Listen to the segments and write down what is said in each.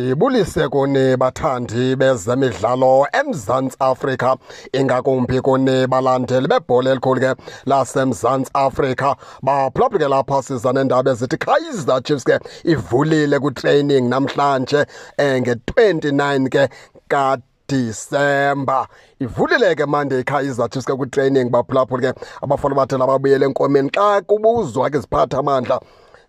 Ibulise kuni bathandi bezemidlalo eMzantsi Afrika, ingakumbi kuni balandeli bebhola elikhulu ke laseMzantsi Afrika. Baphulaphula lapha siza neendaba ezithi Kaizer Chiefs ke ivulile ku-training namhlanje nge-29 ke December. Ivulile ke manje iKaizer Chiefs ke ku-training baphulaphula ke abafana bathela babuyele enkomeni xa kubuzwa ke ziphatha amandla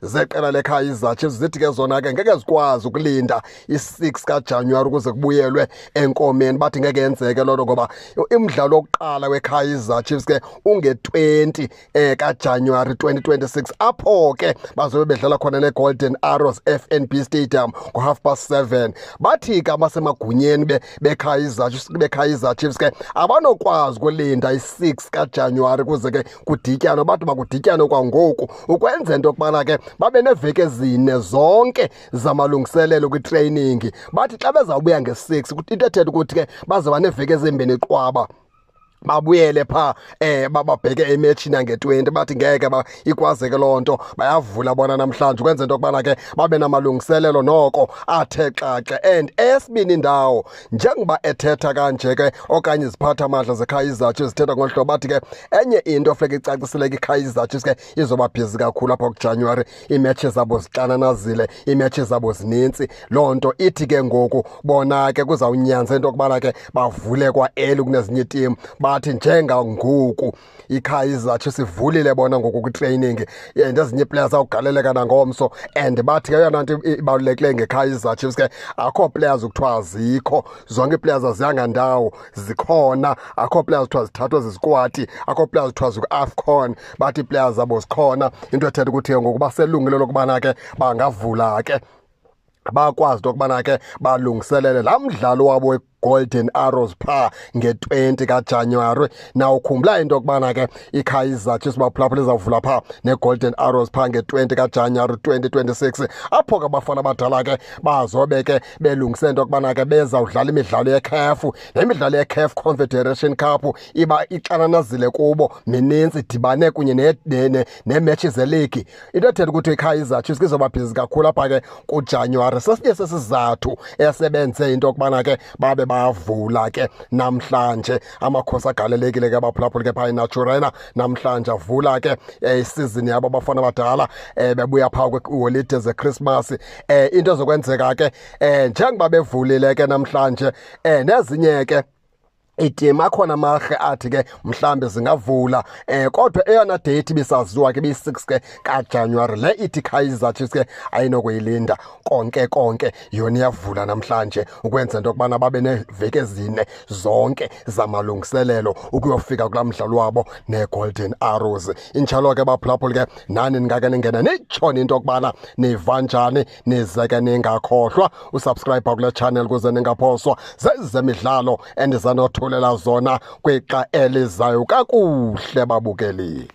zeqela leKaizer Chiefs zithi ke zona ke ngeke zikwazi ukulinda i-6 kaJanuwari ukuze kubuyelwe enkomeni. Bathi ngeke yenzeke loo nto ngoba umdlalo wokuqala weKaizer Chiefs ke unge-20 kaJanuwari 2026 apho ke bazobe bedlala khona neGolden Arrows FNB Stadium ngo-7:30. Bathi ke abasemagunyeni beKaizer Chiefs ke abanokwazi ukulinda i-6 kaJanuwari ukuze ke kudityanwe. Bathi makudityanwe kwangoku ukwenza into yokubana ke babe neveki ezine zonke zamalungiselelo kwi-training. Bathi xa bezawubuya nge-6 into ethetha ukuthi ke bazaba neveki ezimbini qwaba babuyele pha bababheke ematchini yange-20. Bathi ngeke ikwazeke loo nto, bayavula bona namhlanje ukwenza into yokubana ke babe namalungiselelo noko athe xaxe. And esibini indawo njengoba ethetha kanje ke okanye ziphatha amandla zeKaizer Chiefs zithetha ngolu hlobo, bathi ke enye into funeka icaciseleke iKaizer Chiefs ke izoba bhizi kakhulu apha kuJanuwari. Iimetshi zabo zixananazile, iimetshi zabo zinintsi. Loo nto ithi ke ngoku bona ke kuzawunyanza into yokubana ke bavule kwa eli kunezinye itim. Bathi njengangoku iKaizer Chiefs ivulile bona ngoku kwi-training and ezinye players awugaleleka nangomso. And bathi ke eyona nto ibalulekileyo ngeKaizer Chiefs ke akho players ukuthiwa azikho, zonke ii-players aziyanga ndawo zikhona. Akho players kuthiwa zithathwe zizkwati, akho players kuthiwa ziku-AFCON. Bathi ii-players zabo zikhona, into ethetha ukuthi ngoku baselungile lokubana ke bangavula ke bakwazi into yokubana ke balungiselele laa mdlalo wabo Golden Arrows pha nge-20 kaJanuwari. Nawukhumbula into yokubana ke iKaizer Chiefs baphulaphula izawuvula pha neGolden Arrows pha nge-20 kaJanuwari 2026 apho ke abafana abadala ke bazobe ke belungise into yokubana ke bezawudlala imidlalo yeCAF. Nemidlalo yeCAF Confederation Cup iba ixananazile kubo, minintsi idibane kunye neemetshi zeligi. Into ethetha ukuthi iKaizer Chiefs izoba bhizi kakhulu apha ke kuJanuwari. Sesinye sesizathu esebenze into yokubana ke babe bavula ke namhlanje. Amakhosi agalelekile ke abaphulaphula ke phaa eNaturena namhlanje avula ke isizini yabo abafana abadala bebuya phaa kwiiholide zeChristmas. Into zokwenzeka ke njengoba bevulile ke namhlanje nezinye ke itim akhona amarhe athi ke mhlambe zingavula kodwa eyona date ibisaziwa ke biyi-6 ke kaJanuwari. Le ithi Kaizer Chiefs ke ayinokuyilinda konke yona iyavula namhlanje ukwenza into yokubana babe neveki ezine zonke zamalungiselelo ukuyofika kulaa mdlalo wabo neGolden Arrows. Injalo ke baphulaphula ke nani ningake ningene nitshone into yokubana niva njani, nize ke ningakhohlwa usubscribe kule channel ukuze ningaphoswa zezemidlalo endizanothulela zona kwixa elizayo kakuhle babukeli.